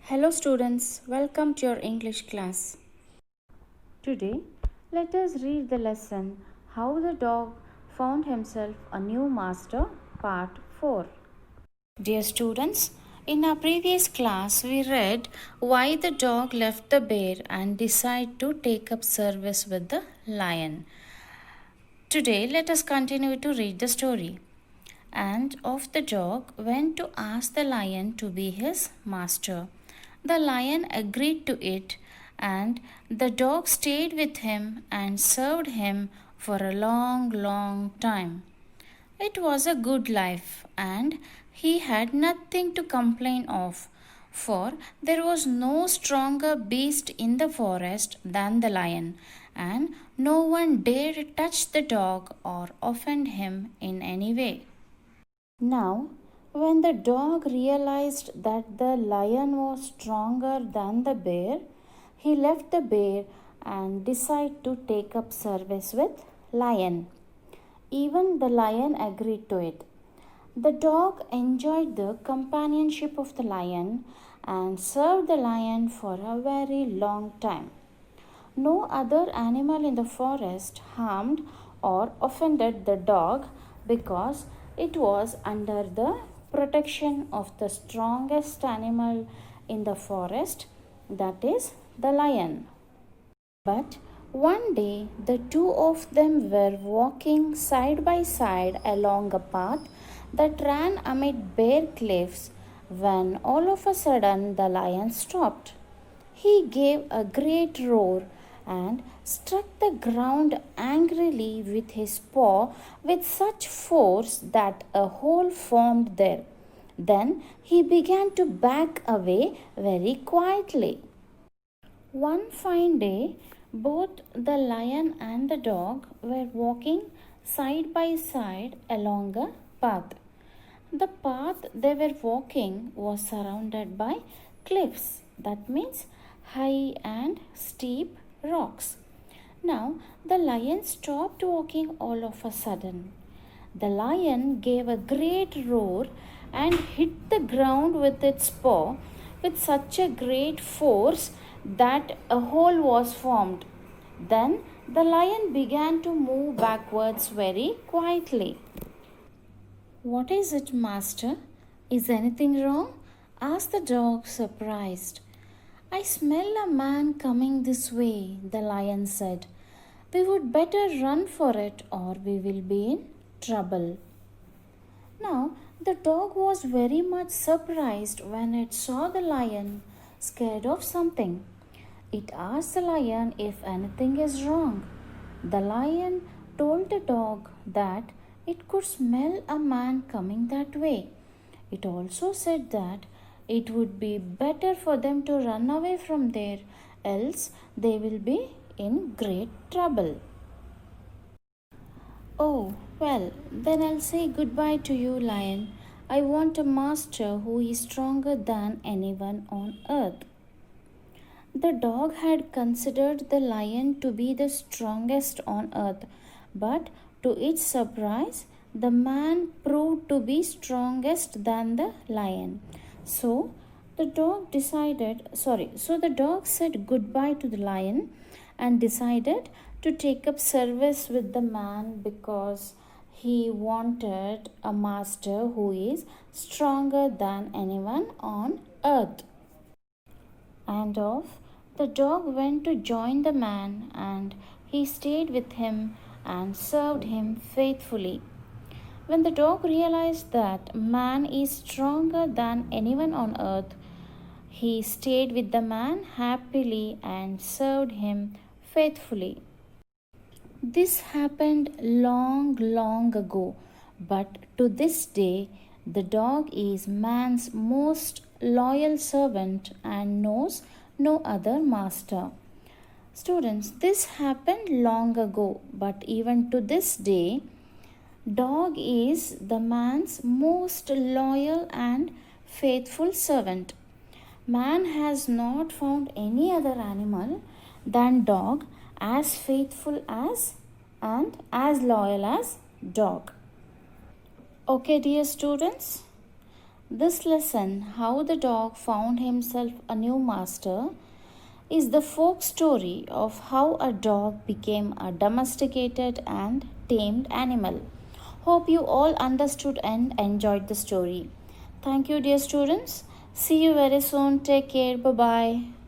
Hello students, welcome to your English class. Today, let us read the lesson How the Dog Found Himself a New Master, Part 4. Dear students, in our previous class we read why the dog left the bear and decided to take up service with the lion. Today, let us continue to read the story. And of the dog went to ask the lion to be his master. The lion agreed to it, and the dog stayed with him and served him for a long time. It was a good life, and he had nothing to complain of, for there was no stronger beast in the forest than the lion, and no one dared touch the dog or offend him in any way. Now, when the dog realized that the lion was stronger than the bear, he left the bear and decided to take up service with lion. Even the lion agreed to it. The dog enjoyed the companionship of the lion and served the lion for a very long time. No other animal in the forest harmed or offended the dog because it was under the protection of the strongest animal in the forest, that is, the lion. But one day the two of them were walking side by side along a path that ran amid bare cliffs when all of a sudden the lion stopped. He gave a great roar and struck the ground angrily with his paw with such force that a hole formed there. Then he began to back away very quietly. One fine day, both the lion and the dog were walking side by side along a path. The path they were walking was surrounded by cliffs, that means high and steep rocks. Now the lion stopped walking all of a sudden. The lion gave a great roar and hit the ground with its paw with such a great force that a hole was formed. Then the lion began to move backwards very quietly. What is it, master? Is anything wrong? Asked the dog, surprised. I smell a man coming this way, the lion said. We would better run for it or we will be in trouble. Now, the dog was very much surprised when it saw the lion, scared of something. It asked the lion if anything is wrong. The lion told the dog that it could smell a man coming that way. It also said that it would be better for them to run away from there, else they will be in great trouble. Oh, well, then I'll say goodbye to you, lion. I want a master who is stronger than anyone on earth. The dog had considered the lion to be the strongest on earth, but to its surprise, the man proved to be strongest than the lion. So the dog said goodbye to the lion and decided to take up service with the man because he wanted a master who is stronger than anyone on earth. And off the dog went to join the man, and he stayed with him and served him faithfully. When the dog realized that man is stronger than anyone on earth, he stayed with the man happily and served him faithfully. This happened long ago, but to this day, the dog is man's most loyal servant and knows no other master. Students, this happened long ago, but even to this day, dog is the man's most loyal and faithful servant. Man has not found any other animal than dog as faithful as and as loyal as dog. Okay, dear students, This lesson, How the Dog Found Himself a New Master, is the folk story of how a dog became a domesticated and tamed animal. Hope you all understood and enjoyed the story. Thank you, dear students. See you very soon. Take care. Bye bye.